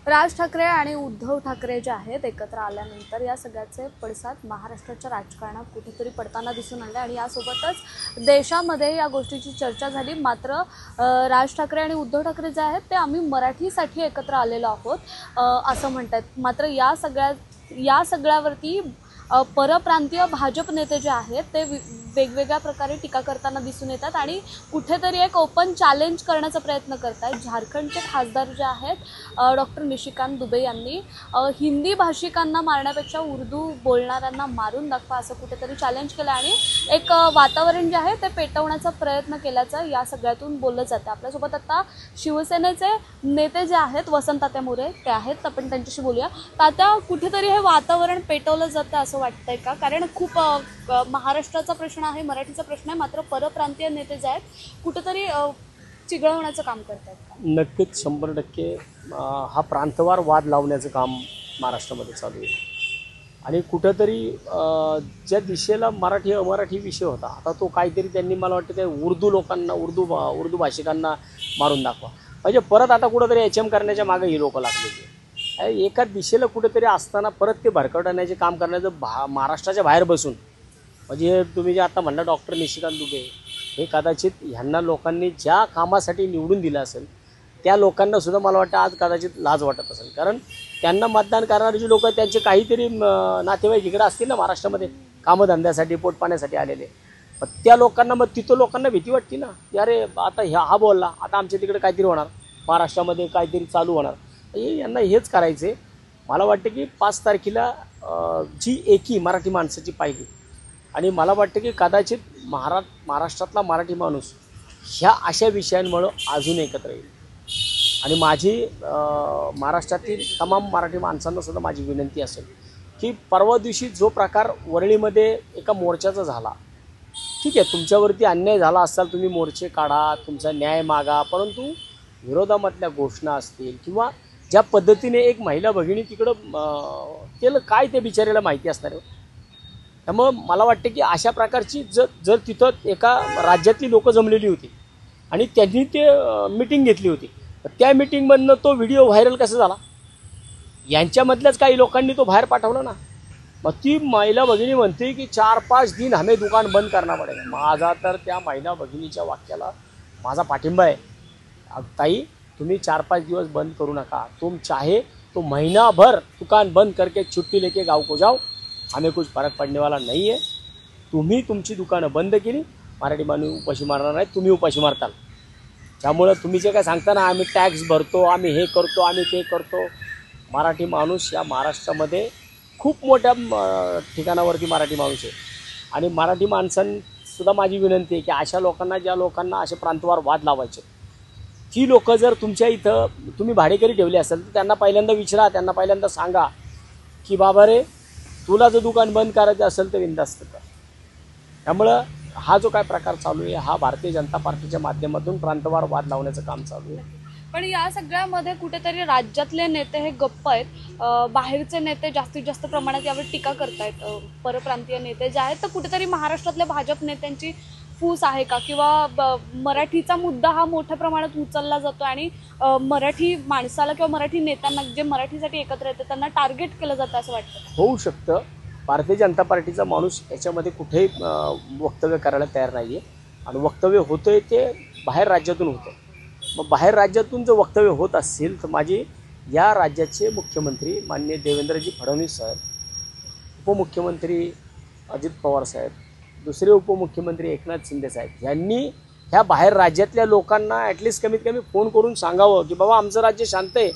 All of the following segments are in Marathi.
राज ठाकरे आणि उद्धव ठाकरे जे आहेत एकत्र आल्यानंतर या सगळ्याचे पडसाद महाराष्ट्राच्या राजकारणात कुठेतरी पडताना दिसून आले आणि यासोबतच देशामध्ये या गोष्टीची चर्चा झाली। मात्र राज ठाकरे आणि उद्धव ठाकरे जे आहेत ते आम्ही मराठीसाठी एकत्र आलेलो आहोत असं म्हणतात। मात्र या सगळ्यावरती परप्रांतीय भाजप नेते जे आहेत ते वेगवेगळ्या प्रकारे टीका करताना दिसून येतात आणि कुठेतरी एक ओपन चॅलेंज करण्याचा प्रयत्न करतात। झारखंडचे खासदार जे आहेत डॉक्टर निशिकांत दुबे यांनी हिंदी भाषिकांना मारण्यापेक्षा उर्दू बोलणाऱ्यांना मारून दाखवा असं कुठेतरी चॅलेंज केलं आणि एक वातावरण जे आहे ते पेटवण्याचा प्रयत्न केल्याचं या सगळ्यातून बोललं जातं। आपल्यासोबत आता शिवसेनेचे नेते जे आहेत वसंत तात्या मोरे ते आहेत, आपण त्यांच्याशी बोलूया। तात्या, कुठेतरी हे वातावरण पेटवलं जातं असं वाटतंय का? कारण खूप महाराष्ट्राचा प्रश्न आहे, मराठीचा प्रश्न आहे, मात्र परप्रांतीय नेते जे आहेत कुठेतरी चिघळवण्याचं काम करतात का? नक्कीच 100% हा प्रांतवार वाद लावण्याचं काम महाराष्ट्रामध्ये चालू आहे आणि कुठेतरी ज्या दिशेला मराठी अमराठी विषय होता आता तो काहीतरी त्यांनी मला वाटतं ते उर्दू लोकांना उर्दू भाषिकांना मारून दाखवा म्हणजे परत आता कुठेतरी HM करण्याच्या मागे ही लोक लागलेली एका दिशेला कुठेतरी असताना परत ते भरकटण्याचे काम करण्याचं महाराष्ट्राच्या बाहेर बसून म्हणजे तुम्ही जे आता म्हणला डॉक्टर निशिकांत दुबे हे कदाचित ह्यांना लोकांनी ज्या कामासाठी निवडून दिलं असेल त्या लोकांना सुद्धा मला वाटतं आज कदाचित लाज वाटत असेल, कारण त्यांना मतदान करणारी जी लोक त्यांचे काहीतरी नातेवाईक इकडे असतील ना महाराष्ट्रामध्ये कामधंद्यासाठी पोटपाण्यासाठी आलेले, मग त्या लोकांना मग तिथं लोकांना भीती वाटते ना की अरे आता हा बोलला आता आमच्या तिकडे काहीतरी होणार, महाराष्ट्रामध्ये काहीतरी चालू होणार। यांना हेच करायचे। मला वाटतं की 5 तारखेला जी एकी मराठी माणसाची पाहिली आणि मला वाटतं की कदाचित महाराष्ट्रातला मराठी माणूस ह्या अशा विषयांमुळे अजून एकत्र येईल आणि माझी महाराष्ट्रातील तमाम मराठी माणसांना सुद्धा माझी विनंती असेल की परवा दिवशी जो प्रकार वरळीमध्ये एका मोर्चाचा झाला, ठीक आहे तुमच्यावरती अन्याय झाला असाल तुम्ही मोर्चे काढा, तुमचा न्याय मागा, परंतु विरोधामधल्या घोषणा असतील किंवा ज्या पद्धतीने एक महिला भगिनी तिकडं केलं काय ते बिचारीला माहिती असणार आहे। त्यामुळं मला वाटतं की अशा प्रकारची जर तिथं एका राज्यातली लोकं जमलेली होती आणि त्यांनी ते मीटिंग घेतली होती, त्या मीटिंगमधनं तो व्हिडिओ व्हायरल कसा झाला यांच्यामधल्याच काही लोकांनी तो बाहेर पाठवला ना। मग ती महिला भगिनी म्हणते की 4-5 दिन हमें दुकान बंद करना पडेगा। माझा तर त्या महिला भगिनीच्या वाक्याला माझा पाठिंबा आहे। ताई तुम्ही 4-5 दिवस बंद करू नका, तुम चाहे तो महीना भर दुकान बंद करके छुट्टी लेके गाँव को जाओ, हमें कुछ फरक पड़ने वाला नहीं है। तुम्ही तुमची दुकानं बंद केली, मराठी माणूस उपाशी मारणार नाही, तुम्ही उपाशी मारताल। त्यामुळे तुम्ही जे काय सांगता ना आम्ही टॅक्स भरतो, आम्ही हे करतो, आम्ही ते करतो, मराठी माणूस या महाराष्ट्रामध्ये खूप मोठ्या ठिकाणावरती मराठी माणूस आहे आणि मराठी माणसांसुद्धा माझी विनंती आहे की अशा लोकांना ज्या लोकांना असे प्रांतवार वाद लावायचे ती लोकं जर तुमच्या इथं तुम्ही भाडेकरी ठेवले असेल तर त्यांना पहिल्यांदा विचारा, त्यांना पहिल्यांदा सांगा की बाबा रे तुला जर दुकान बंद करायचं असेल तर बिनधास्त कर। त्यामुळं हा जो काय प्रकार चालू आहे हा भारतीय जनता पार्टीच्या माध्यमातून प्रांतवार वाद लावण्याचं काम चालू आहे। पण या सगळ्यामध्ये कुठेतरी राज्यातले नेते हे गप्प आहेत, बाहेरचे नेते जास्तीत जास्त प्रमाणात यावर टीका करतायत। परप्रांतीय नेते जे आहेत तर कुठेतरी महाराष्ट्रातल्या भाजप नेत्यांची फूस आहे का किंवा मराठीचा मुद्दा हा मोठ्या प्रमाणात उचलला जातो आणि मराठी माणसाला किंवा मराठी नेत्यांना जे मराठीसाठी एकत्र येतात त्यांना टार्गेट केलं जातं असं वाटतं? होऊ शकतं। भारतीय जनता पार्टीचा माणूस याच्यामध्ये कुठेही वक्तव्य करायला तयार नाही आहे आणि वक्तव्य होतं आहे ते बाहेर राज्यातून होतं। मग बाहेर राज्यातून जर वक्तव्य होत असेल तर माझी या राज्याचे मुख्यमंत्री माननीय देवेंद्रजी फडणवीस साहेब, उपमुख्यमंत्री अजित पवार साहेब, दुसरे उपमुख्यमंत्री एकनाथ शिंदे साहेब यांनी ह्या बाहेर राज्यातल्या लोकांना ॲटलिस्ट कमीत कमी फोन करून सांगावं की बाबा आमचं राज्य शांत आहे,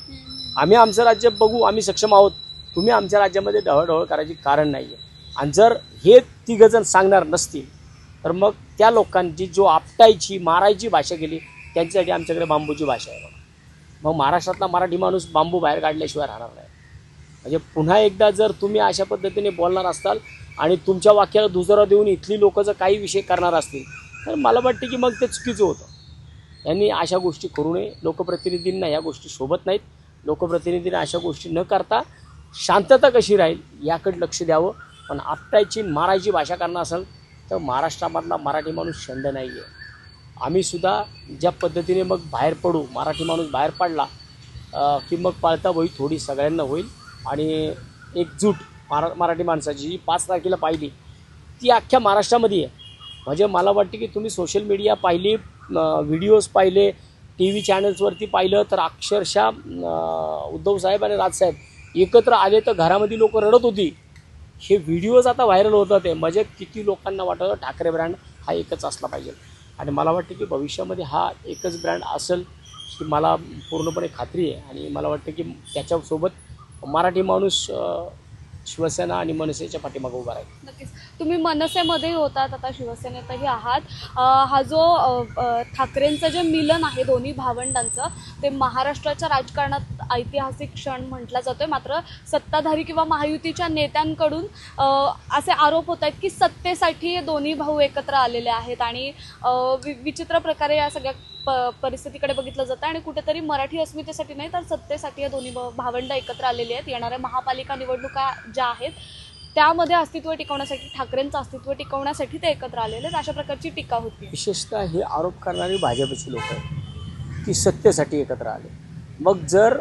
आम्ही आमचं राज्य बघू, आम्ही सक्षम आहोत, तुम्ही आमच्या राज्यामध्ये ढवळढवळ करायची कारण नाही आहे। आणि जर हे तिघजण सांगणार नसतील तर मग त्या लोकांची जो आपटायची मारायची भाषा केली त्यांच्यासाठी आमच्याकडे बांबूची भाषा आहे। मग महाराष्ट्रातला मराठी माणूस बांबू बाहेर काढल्याशिवाय राहणार नाही। म्हणजे पुन्हा एकदा जर तुम्ही अशा पद्धतीने बोलणार असाल आणि तुमच्या वाक्याला दुजोरा देऊन इथली लोक जर काही विषय करणार असतील तर मला वाटतं की मग ते चुकीचं होतं। यांनी अशा गोष्टी करू नये। लोकप्रतिनिधींना या गोष्टी सोबत नाहीत। लोकप्रतिनिधींना अशा गोष्टी न करता शांतता कशी राहील याकडे लक्ष द्यावं। पण आपटायची मारायची भाषा करणार असेल तर महाराष्ट्रामधला मराठी माणूस शंड नाही आहे। आम्ही सुद्धा ज्या पद्धतीने मग बाहेर पडू, मराठी माणूस बाहेर पडला की मग पाळता बळी थोडी सगळ्यांना होईल आणि एकजूट मराठी माणसाची जी 5 तारखेला पाहिली ती अख्ख्या महाराष्ट्रामध्ये आहे. म्हणजे मला वाटते की तुम्ही सोशल मीडिया पाहिली, व्हिडिओज पाहिले, टी व्ही चॅनल्सवरती पाहिलं तर अक्षरशः उद्धव साहेब आणि राजसाहेब एकत्र आले तर घरामध्ये लोक रडत होती. हे व्हिडिओज आता व्हायरल होतात आहे. म्हणजे किती लोकांना वाटतं ठाकरे ब्रँड हा एकच असला पाहिजे आणि मला वाटतं की भविष्यामध्ये हा एकच ब्रँड असेल ही मला पूर्णपणे खात्री आहे. आणि मला वाटतं की त्याच्यासोबत मराठी माणूस शिवसेना आणि मनसेच्या पाठीमागे उभा राहील. नक्कीच. तुम्ही मनसेमध्ये होतात, आता शिवसेनेतही आहात. हा जो ठाकरेंचं जे मिलन आहे दोन्ही भावंडांचं, ते महाराष्ट्राच्या राजकारणात ऐतिहासिक क्षण म्हटला जातोय. मात्र सत्ताधारी किंवा महायुतीच्या नेत्यांकडून असे आरोप होत आहेत की सत्तेसाठी दोन्ही भाऊ एकत्र आलेले आहेत आणि विचित्र प्रकारे या सगळ्या परिस्थितीकडे बघितलं जातं आणि कुठेतरी मराठी अस्मितेसाठी नाही तर सत्तेसाठी या दोन्ही भावंड एकत्र आलेली आहेत. येणाऱ्या महापालिका निवडणुका ज्या आहेत त्यामध्ये अस्तित्व टिकवण्यासाठी, ठाकरेंचं अस्तित्व टिकवण्यासाठी ते एकत्र आलेले आहेत, अशा प्रकारची टीका होती. विशेषतः हे आरोप करणारी भाजपची लोक आहेत की सत्तेसाठी एकत्र आले. मग जर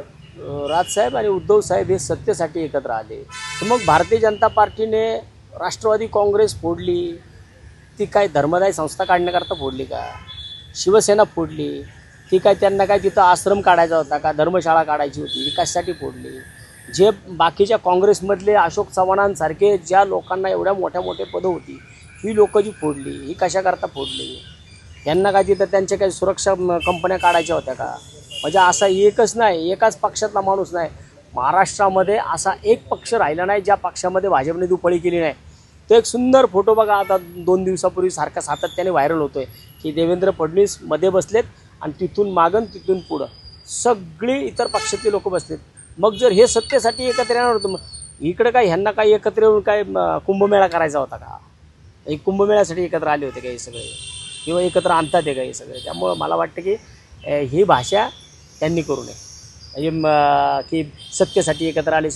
राजसाहेब आणि उद्धव साहेब हे सत्तेसाठी एकत्र आले तर मग भारतीय जनता पार्टीने राष्ट्रवादी काँग्रेस फोडली, ती काय धर्मदाय संस्था काढण्याकरता फोडली का? शिवसेना फोडली ती काय त्यांना काय तिथं आश्रम काढायचा होता का, धर्मशाळा काढायची होती, ही कशासाठी फोडली? जे बाकीच्या काँग्रेसमधले अशोक चव्हाणांसारखे ज्या लोकांना एवढ्या मोठ्या पदं होती ही लोकं जी फोडली ही कशाकरता फोडली? यांना काय तिथं त्यांच्या काही सुरक्षा कंपन्या काढायच्या होत्या का? म्हणजे असा एकच नाही, एकाच पक्षातला माणूस नाही, महाराष्ट्रामध्ये असा एक पक्ष राहिला नाही ज्या पक्षामध्ये भाजपने दुफळी केली नाही. तो एक सुंदर फोटो बघा आता 2 दिवसापूर्वी सारखा सातत्याने व्हायरल होतोय की देवेंद्र फडणवीस मध्ये बसलेत आणि तिथून मागं तिथून पुढं सगळी इतर पक्षातले लोक बसलेत. मग जर हे सत्तेसाठी एकत्र येणार होतं, मग इकडं काय ह्यांना काय एकत्र येऊन काय कुंभमेळा करायचा होता का? एक कुंभमेळ्यासाठी एकत्र आले होते का हे सगळे, किंवा एकत्र आणतात हे का हे सगळे? त्यामुळं मला वाटतं की ही भाषा त्यांनी करू नये. म्हणजे की सत्तेसाठी एकत्र आले,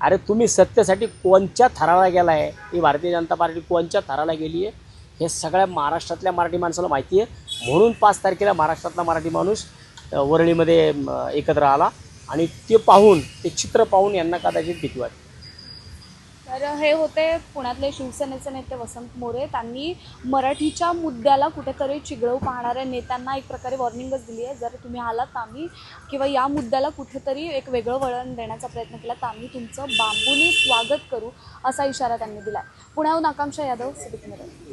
अरे तुम्ही सत्तेसाठी कोणत्या थराला गेला आहे? ही भारतीय जनता पार्टी कोणत्या थराला गेली आहे हे सगळ्या महाराष्ट्रातल्या मराठी माणसाला माहिती आहे. म्हणून 5 तारखेला महाराष्ट्रातला मराठी माणूस वरळीमध्ये एकत्र आला आणि ते चित्र पाहून यांना कदाचित भीती वाटते. तर हे होते पुण्यातले शिवसेनेचे नेते वसंत मोरे. त्यांनी मराठीच्या मुद्द्याला कुठेतरी चिघळवू पाहणाऱ्या नेत्यांना एक प्रकारे वॉर्निंगच दिली आहे. जर तुम्ही आलात तर आम्ही किंवा या मुद्द्याला कुठेतरी एक वेगळं वळण देण्याचा प्रयत्न केला तर आम्ही तुमचं बांबूने स्वागत करू, असा इशारा त्यांनी दिला आहे. पुण्याहून आकांक्षा यादव, सिविक मिरर.